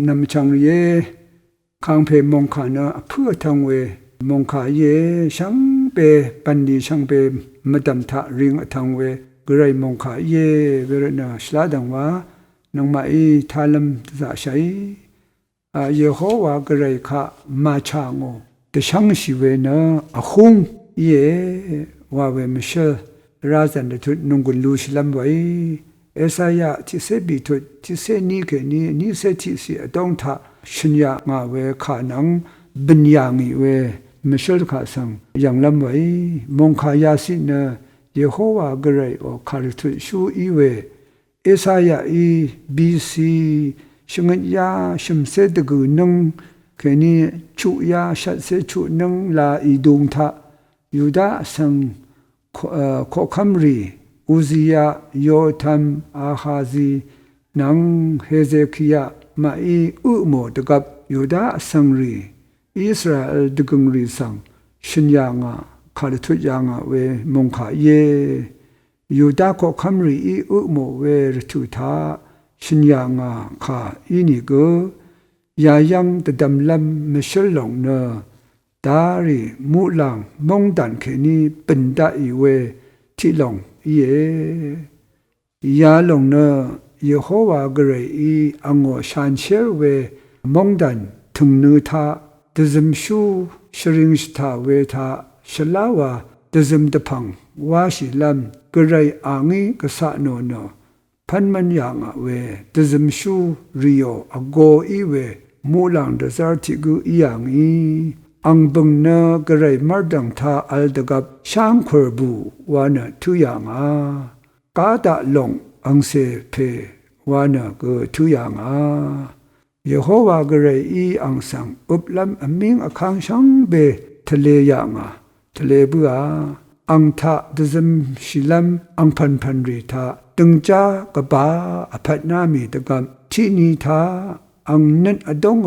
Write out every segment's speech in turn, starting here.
นำชังเยข้างเพมงขานะเพื่อทางเวมงขาเยช่างเปปันดีช่างเปมดำทะริงทางเวกระไรมงขาเยเวรนะสลาดังว่านางมาอีทาลัมตะใช้เยโฮวากระไรข้ามาชางโอแต่ช่างสิเวนะคุ้งเยว่าเวมิเชลราจันทุนงกุลลูชลัมไว้เอสายาที่เสบีทุที่เสนีเกนี่เสที่สิต้องทะชิญญางาเวขานังบิญญางิเวมิเชลขาสังยังลำไว้มงขายาสินะเยโฮวากระไรโอคาริทุชูอีเวเอสายาอีบีซีชงยาชิมเสดกูนังแค่นี้ชุยาชัดเสชุนังลาอีดงทะยูดาสังโคคัมรีอุซิยาโยธัมอาฮาซีนังเฮเซคียามาอีอุโมตกับยูดาสังรีอิสราเอลดกุงรีสังชินยางาคาลทุยางาเวมงขาเยยูดาโคคัมรีอีอุโมเวรทุธาชินยางาขาอินิโกยายังตะดำลำมิเชลลงเนดารีมูลังมงดันเคนีเป็นได้เวที่ลงเยยาลงเนเยโฮวากระไรอังโอชันเชเวมงดันถึงเนื้อทาดซึมชูชริงสตาเวทาชลาวาดซึมตะพังวาชิลัมกระไรอังกษะโนโนพันมันยังเวดซึมชูริโออโกอีเวมูลังดซาร์ติกูยังอังบังเนกระไรมาดังทาอัลดกับช่างขรบูวานะทุยังกาดะลงอังเซเพวานะก็ทุยังเยโฮวากระไรอังสังอุบลำอมิงอคังช่างเบทะเลยังทะเลบัวอังทะดซึมชิลัมอังพันรีทาตึงจากบาอภัตนามีตะกับที่นีทาอังนันอดง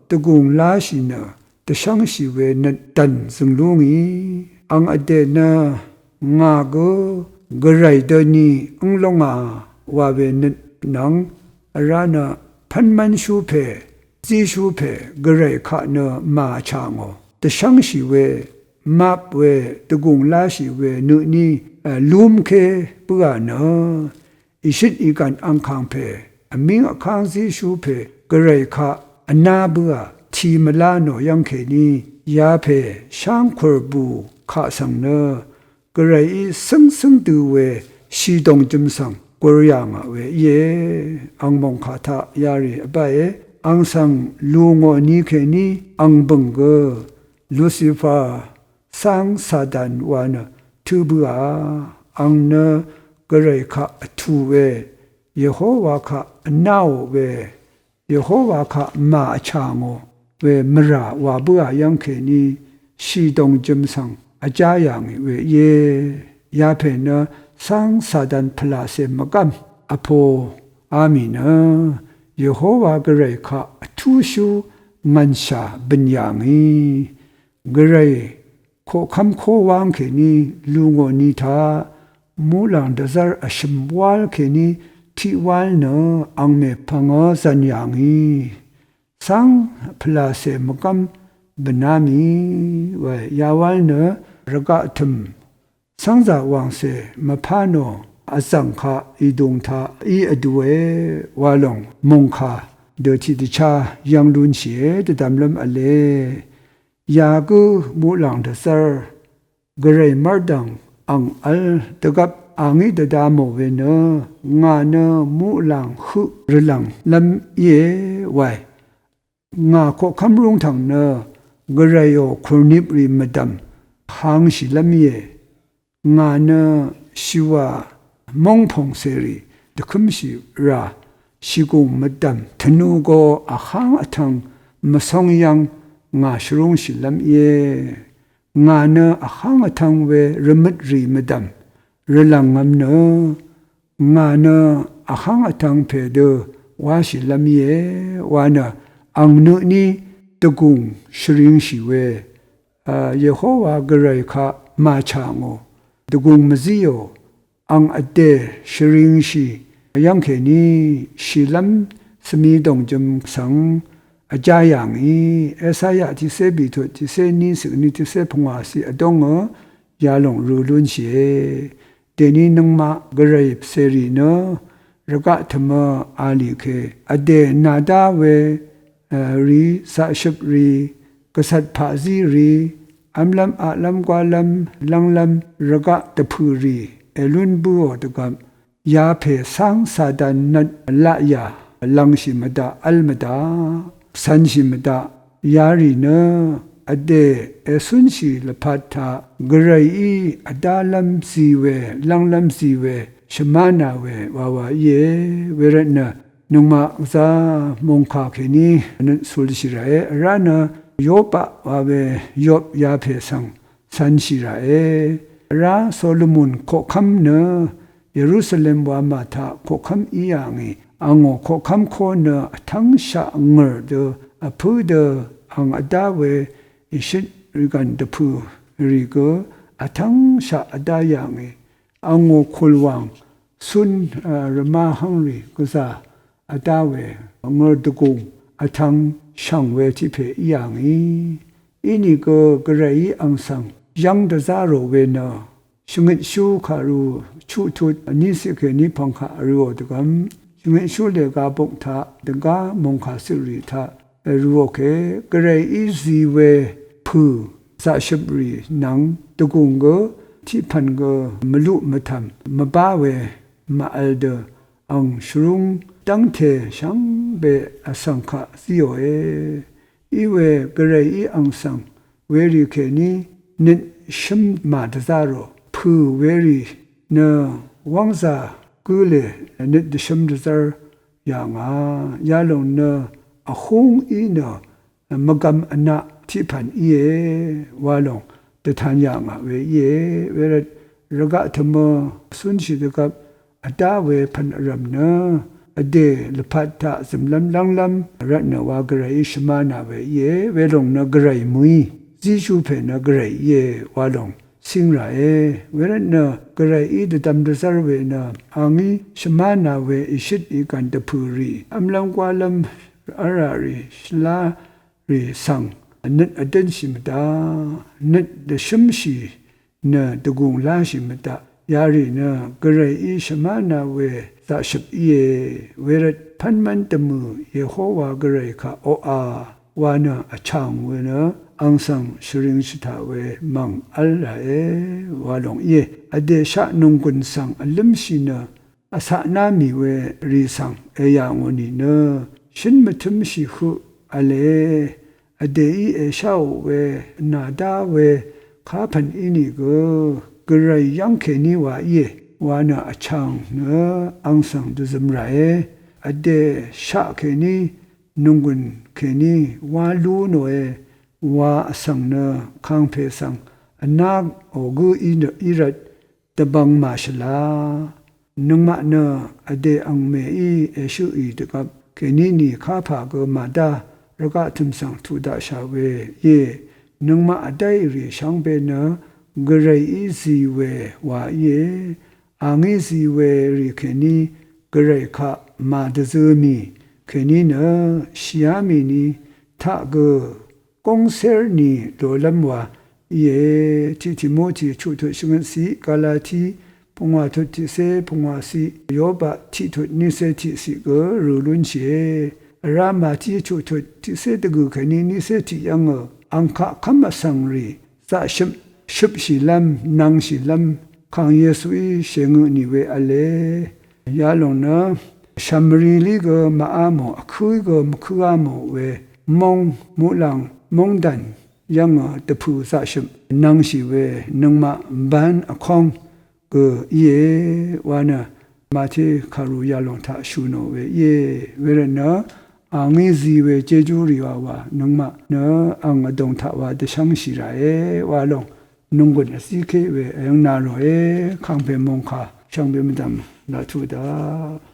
ตะกุงลาชินะแต่ช่างสิเวนัดตันซึ่งลุงอังอเดนะงาโกกระไรเดนีอังลงว่าเวนัดนังรานะพันมันชูเพจีชูเพกระไรข้าเนมาชางโอแต่ช่างสิเวมาบเวตะกุงลาสิเวนุนีลุมเคเปื่อเนอิชิตอีกันอังคังเพอมิงคังจีชูเพกระไรข้าอนาเบื่อทีมลาโนยังเคนียาเพช่างขรบูข้าสังเนกระไรซึ่งดูเวชีดงจุมสังกรยังเวเยอังมงคาทายารีไปอังสังลูงอนีเคนีอังบังเกลูซิฟาสังซาดันวานะทูบัวอังเนกระไรข้าทูเวเยโฮวาข้านาวเวเยโฮวาข้ามาชางโอเวมราวาบัวยังเคนีชีดงจุมสังอาจายังเวเยยาเพเนสังสาดันพลาเสมกัมอโพอามีนเยโฮวากระไรข้าทูชูมันชาบิญญางีกระไรโคคำโควางเคนีลุงอนิทามูลังดซาร์อชิมวาลเคนีที่วาลเนอังเมพังสัญญางีสังพลาเสมกัมบนามีเวยาวาลเนระกะทึมสังจาวางเสมาพาโนอสังคาอีดงทาอีอดเววาลงมงคาเดชิตชายังลุนเสียตดำลำอเลยากูมูลังเดซาร์กระไรมาดังอังอัลตกับอังอีตดามเวเนงาเนมูลังหุรลังลำเยไวงาโคคำรุงทางเนกระไรโอครนิบริมดัมหางสิลำเยงาเนชิวามงพงเสรีตะคุมสิราชิกุมดัมธนูโกอาหางอทังมาส่งยังงาชรุงสิลำเยงาเนอาหางอทังเวรมัดรีมดัมรลังงำเนงาเนอาหางอทังเพเดวาสิลำเยวานะอังนุนีตะกุงชริงสิเวเยโฮวากระไรข้ามาชางโอตะกุงมซิโออังอเดชริงชียังเคนีชิลัม สมีดงจมสังอาจารย์อย่างนี้เอสายาที่เสบิทุที่เสนี้สึกนี้ที่เสพงวาสีอดงยาหลงรูลุนเชเดนี้นังมากระไรเสรีเนระกะธรรมอาลีเคอเดนาดาเวรีสะชบรีกษัตริย์ผาซีรีอัมลัมอาลัมกวาลัมลังลัมระกะตะพูรีเอลุนบัวตะกับยาเพสังสาดานัดละยาลังชิมดาอัลมดาสันชิมดายารีเนอเดเอสุนชีลพัทธากรายอีอดาลัมซีเวลังลัมซีเวชมานาเววาวาเยเวรนะนุมาซามงคาเคนีนันสุลชิราเอรานะโยปะวาเวยบยาเพสังสันชิราเอราโซโลมุนโคคัมเนเยรูซาเล็มวามาทาโคคัมอีอย่างงี้อังโคคัมโคเนทั้งชะเงอเดอพูเดอังอดาเวอิชิตริกันเดพูริโกทั้งชะอดาอย่างงี้อังคุลวังสุนรมาฮังรีกุซาอดาเวเงอดกุงทั้งช่างเวทิเพอย่างงี้อินี่ก็กระไรอังสังยังเดซาโรเวนะชงเชูคารูชูทุดนี่สิเคนี่พังคารูตกำชงชูเลกาบงทาตกามงคาสิริทารูโอเคกระไรอีซีเวพูสะชบรีนังตกุงก็ที่พันก็มลุมทำมาบ้าเวมาอัลเดอังชรุงตั้งเทช่างเบอสังขะสิโอเออีเวกระไรอีอังสังเวริเคนีนิชิมมาดซาโรพูเวรีเนวังซากุเลนิดชิมดซาร์อย่างยาลงเนอคงอีเนมกำอนะที่พันเอวาลงแต่ทานอย่างเวเยเวรระกะธรรมสุนชิดกับอดาเวพันอรมเนอเดลพัทธะสมลัมลังลัมรัตนวากระไรชมานาเวเยเวลงนกระไรมุยจิชูเพนกระไรเยวาลงสิงไรเวรนกระไรอีดตัมดซาร์เวนะอังอีชมานาเวอิชิตอีกันตะพูรีอัมลังกวาลัมอารารีชลารีสังนัดอเดนชิมตานัดเดชิมชีเนตะกุงลาชิมตายารีเนกระไรอีชมานาเวตาชบเยเวรพันมันตมือเยโฮวากระไรคะโออาวานะอช่างเวนะอังสังชริงชิตาเวมังอัลลาเอวาลงเยอเดชะนุงกุนสังอัลลิมชินะอาสานามีเวรีสังเอยางวนีเนชินมทุมชิขุอเลอเดอีเอชาวเวนาดาเวข้าพันอินิโกกระไรยังเคนีวาเยวานะอช่างเนอังสังดุซมไรอเดชะเคนีนุงกุนเคนีวาลูโนเอวาสังเนคังเพสังอนาคโอกูอีรัดตะบังมาชลานุงมะเนอเดอังเมอีเอชูอีตกับเคนีนี่ข้าพากมาดาระกะทุมสังทุดาชาเวเยนุงมะอไดรีช่างเบเนกระไรอีซีเววาเยอังอีซีเวรีเคนีกระไรคะมาดซมีเคนีเนชิยามีนีทะเกกงเซอร์นีโดลัมวาเยทิโมธีชุดชงสีกาลาทีพงวาทุติเสพงวาสีโยบะทิทุนิเสติสิเกรูลุนเชรามาที่ชุดที่เสตกุเคนีนิเสติยังอังคะคัมสังรีสะชิบชิลัมนังชิลัมขังเยซูเชงนิเวอเลยาลงนะชัมรีลีกมาอาโมคุยกมคุอาโมเวมงมุลังมงดันยังตะพูสะชิมนังชิเวนังมาบันอคองก็เยวานะมาที่คารุยาลงทาชูโนเวเยเวรนะอังซีเวเจจูริวาวานังมาเนอังดงทาวาเดชังชิราเอวาลงนุงกุนสิเคเวยังนาโรเอคังเปมงคาช่างเปมดำนาทุดา